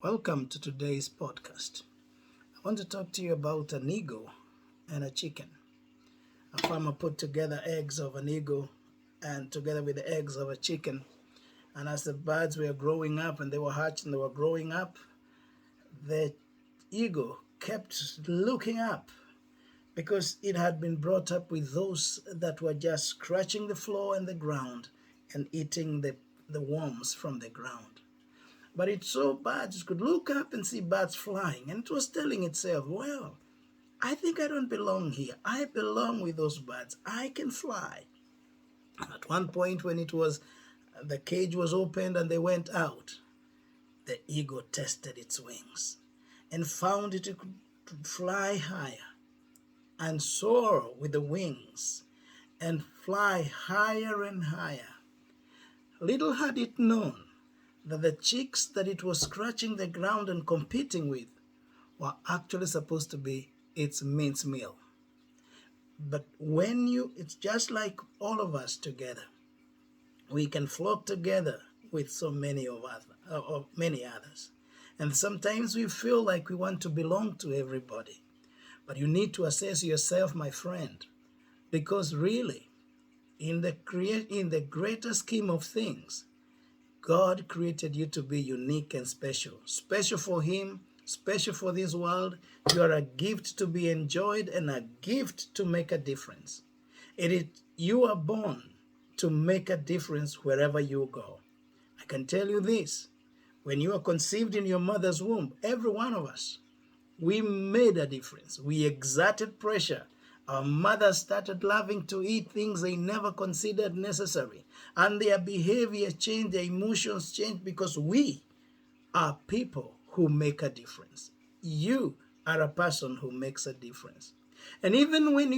Welcome to today's podcast. I want to talk to you about an eagle and a chicken. A farmer put together eggs of an eagle and together with the eggs of a chicken. And as the birds were growing up and they were hatched and they were growing up, the eagle kept looking up because it had been brought up with those that were just scratching the floor and the ground and eating the worms from the ground. But it saw birds, it could look up and see birds flying, and it was telling itself, well, I think I don't belong here. I belong with those birds. I can fly. At one point when the cage was opened and they went out, the eagle tested its wings and found it could fly higher and soar with the wings and fly higher and higher. Little had it known that the chicks that it was scratching the ground and competing with were actually supposed to be its mincemeal. But it's just like all of us together. We can flock together with so many many others. And sometimes we feel like we want to belong to everybody. But you need to assess yourself, my friend, because really, in the greater scheme of things, God created you to be unique and special. Special for Him, special for this world. You are a gift to be enjoyed and a gift to make a difference. You are born to make a difference wherever you go. I can tell you this. When you are conceived in your mother's womb, every one of us, we made a difference. We exerted pressure. Our mothers started loving to eat things they never considered necessary. And their behavior changed, their emotions changed because we are people who make a difference. You are a person who makes a difference. And even when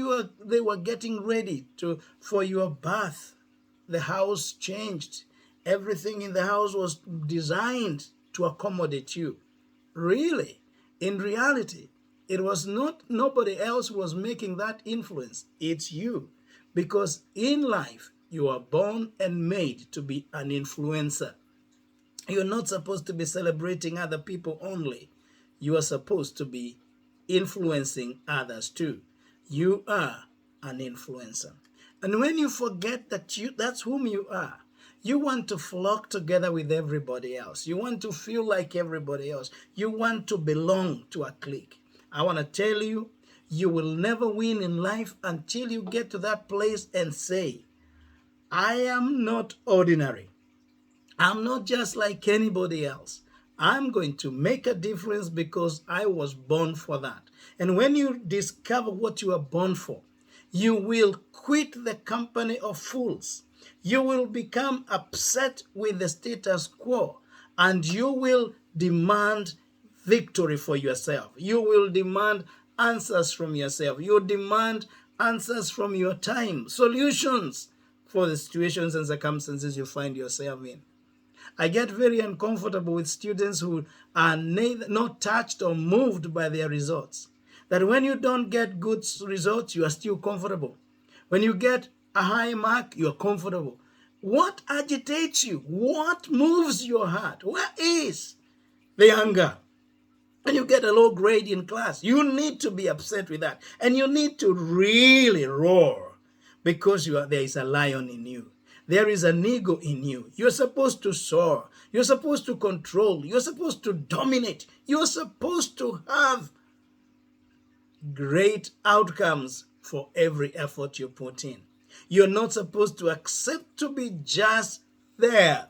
they were getting ready for your birth, the house changed. Everything in the house was designed to accommodate you. Really, in reality, it was nobody else who was making that influence. It's you. Because in life, you are born and made to be an influencer. You're not supposed to be celebrating other people only. You are supposed to be influencing others too. You are an influencer. And when you forget that's whom you are, you want to flock together with everybody else. You want to feel like everybody else. You want to belong to a clique. I want to tell you, you will never win in life until you get to that place and say, I am not ordinary. I'm not just like anybody else. I'm going to make a difference because I was born for that. And when you discover what you are born for, you will quit the company of fools. You will become upset with the status quo, and you will demand victory for yourself. You will demand answers from yourself. You demand answers from your time, solutions for the situations and circumstances you find yourself in. I get very uncomfortable with students who are not touched or moved by their results. That when you don't get good results, you are still comfortable. When you get a high mark, you are comfortable. What agitates you? What moves your heart? Where is the anger? When you get a low grade in class, you need to be upset with that. And you need to really roar because there is a lion in you. There is an ego in you. You're supposed to soar. You're supposed to control. You're supposed to dominate. You're supposed to have great outcomes for every effort you put in. You're not supposed to accept to be just there.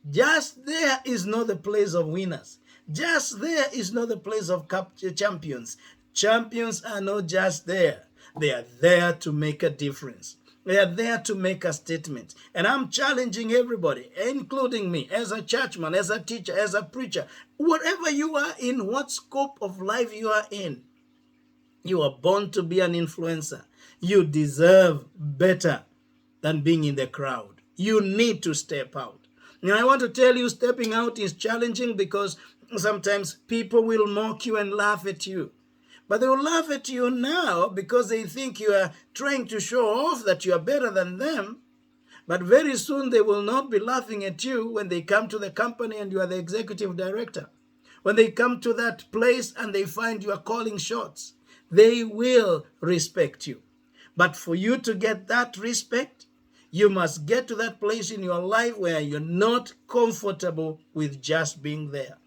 Just there is not the place of winners. Just there is not the place of champions. Champions are not just there. They are there to make a difference. They are there to make a statement. And I'm challenging everybody, including me, as a churchman, as a teacher, as a preacher, wherever you are in, what scope of life you are in. You are born to be an influencer. You deserve better than being in the crowd. You need to step out. Now, I want to tell you, stepping out is challenging because sometimes people will mock you and laugh at you. But they will laugh at you now because they think you are trying to show off that you are better than them. But very soon they will not be laughing at you when they come to the company and you are the executive director. When they come to that place and they find you are calling shots, they will respect you. But for you to get that respect, you must get to that place in your life where you're not comfortable with just being there.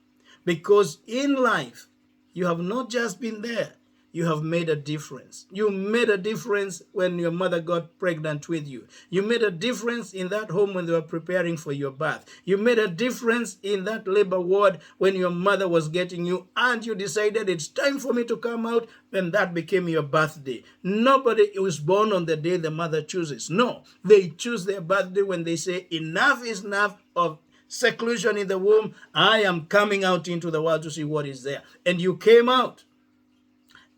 Because in life, you have not just been there, you have made a difference. You made a difference when your mother got pregnant with you. You made a difference in that home when they were preparing for your birth. You made a difference in that labor ward when your mother was getting you and you decided it's time for me to come out, and that became your birthday. Nobody was born on the day the mother chooses. No, they choose their birthday when they say enough is enough of seclusion in the womb. I am coming out into the world to see what is there. And you came out.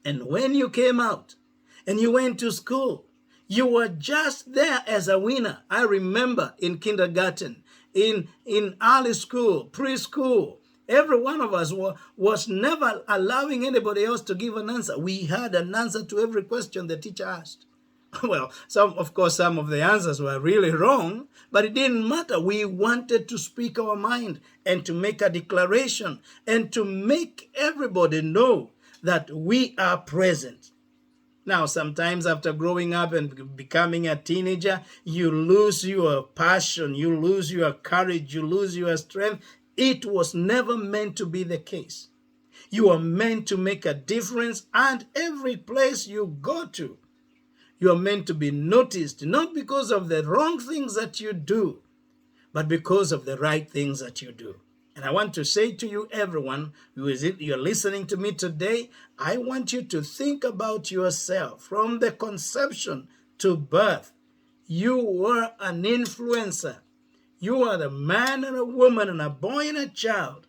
And when you came out and you went to school, you were just there as a winner. I remember in kindergarten, in early school, preschool, every one of us was never allowing anybody else to give an answer. We had an answer to every question the teacher asked. Well, some of the answers were really wrong, but it didn't matter. We wanted to speak our mind and to make a declaration and to make everybody know that we are present. Now, sometimes after growing up and becoming a teenager, you lose your passion, you lose your courage, you lose your strength. It was never meant to be the case. You are meant to make a difference, and every place you go to, you are meant to be noticed, not because of the wrong things that you do, but because of the right things that you do. And I want to say to you, everyone who is you're listening to me today, I want you to think about yourself from the conception to birth. You were an influencer. You are a man and a woman and a boy and a child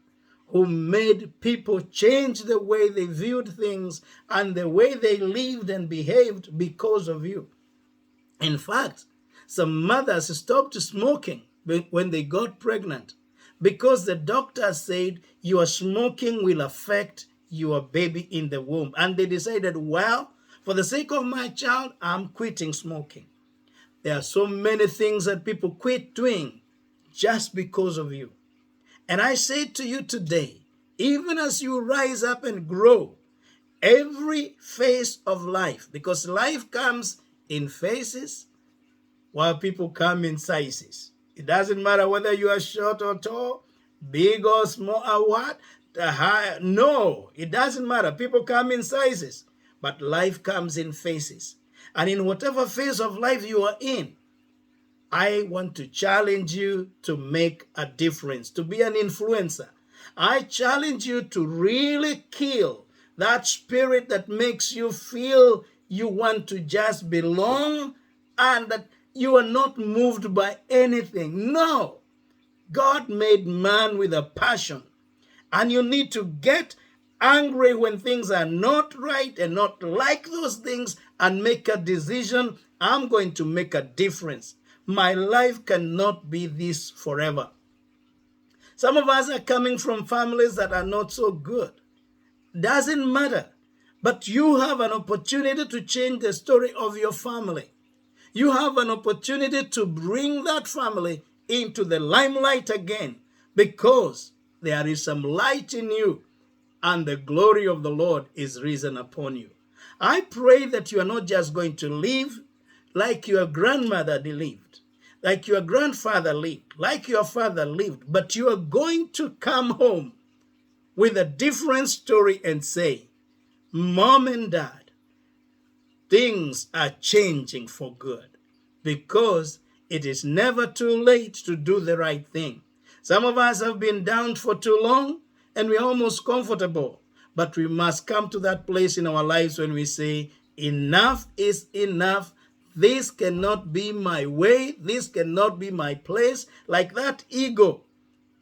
who made people change the way they viewed things and the way they lived and behaved because of you. In fact, some mothers stopped smoking when they got pregnant because the doctor said your smoking will affect your baby in the womb. And they decided, well, for the sake of my child, I'm quitting smoking. There are so many things that people quit doing just because of you. And I say to you today, even as you rise up and grow, every phase of life, because life comes in phases while people come in sizes. It doesn't matter whether you are short or tall, big or small or what, high. No, it doesn't matter. People come in sizes, but life comes in phases. And in whatever phase of life you are in, I want to challenge you to make a difference, to be an influencer. I challenge you to really kill that spirit that makes you feel you want to just belong and that you are not moved by anything. No, God made man with a passion, and you need to get angry when things are not right and not like those things and make a decision. I'm going to make a difference. My life cannot be this forever. Some of us are coming from families that are not so good. Doesn't matter. But you have an opportunity to change the story of your family. You have an opportunity to bring that family into the limelight again, because there is some light in you and the glory of the Lord is risen upon you. I pray that you are not just going to live like your grandmother lived, like your grandfather lived, like your father lived, but you are going to come home with a different story and say, Mom and Dad, things are changing for good, because it is never too late to do the right thing. Some of us have been down for too long and we're almost comfortable, but we must come to that place in our lives when we say, enough is enough. This cannot be my way. This cannot be my place. Like that ego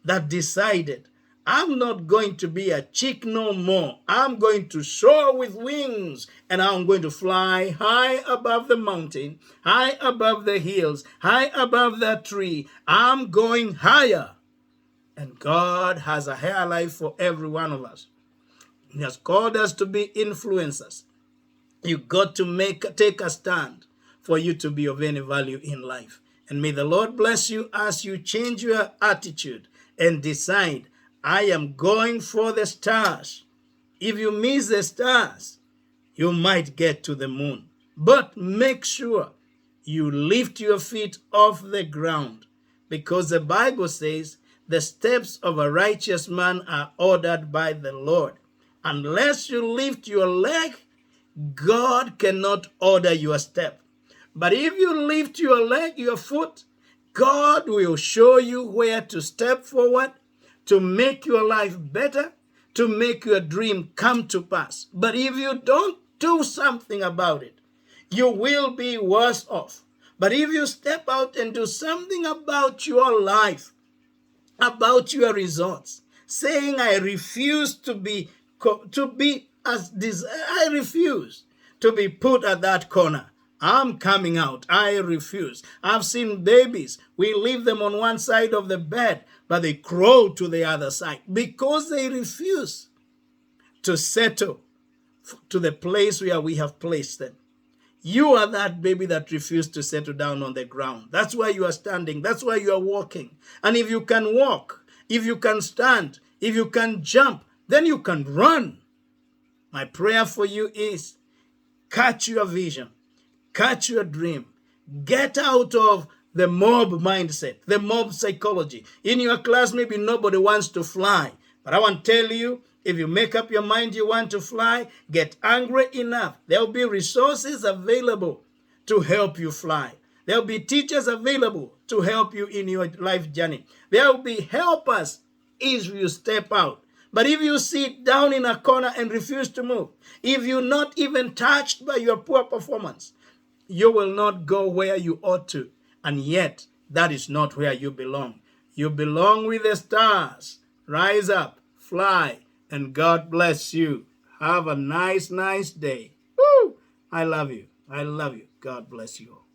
that decided, I'm not going to be a chick no more. I'm going to soar with wings, and I'm going to fly high above the mountain, high above the hills, high above that tree. I'm going higher. And God has a higher life for every one of us. He has called us to be influencers. You got to take a stand for you to be of any value in life. And may the Lord bless you as you change your attitude and decide, I am going for the stars. If you miss the stars, you might get to the moon. But make sure you lift your feet off the ground, because the Bible says the steps of a righteous man are ordered by the Lord. Unless you lift your leg, God cannot order your step. But if you lift your leg, your foot, God will show you where to step forward to make your life better, to make your dream come to pass. But if you don't do something about it, you will be worse off. But if you step out and do something about your life, about your results, saying, I refuse to be as this, I refuse to be put at that corner. I'm coming out. I refuse. I've seen babies. We leave them on one side of the bed, but they crawl to the other side because they refuse to settle to the place where we have placed them. You are that baby that refused to settle down on the ground. That's why you are standing. That's why you are walking. And if you can walk, if you can stand, if you can jump, then you can run. My prayer for you is catch your vision, catch your dream, get out of the mob mindset, the mob psychology. In your class, maybe nobody wants to fly. But I want to tell you, if you make up your mind you want to fly, get angry enough. There will be resources available to help you fly. There will be teachers available to help you in your life journey. There will be helpers if you step out. But if you sit down in a corner and refuse to move, if you're not even touched by your poor performance, you will not go where you ought to. And yet, that is not where you belong. You belong with the stars. Rise up, fly, and God bless you. Have a nice day. Woo! I love you. I love you. God bless you all.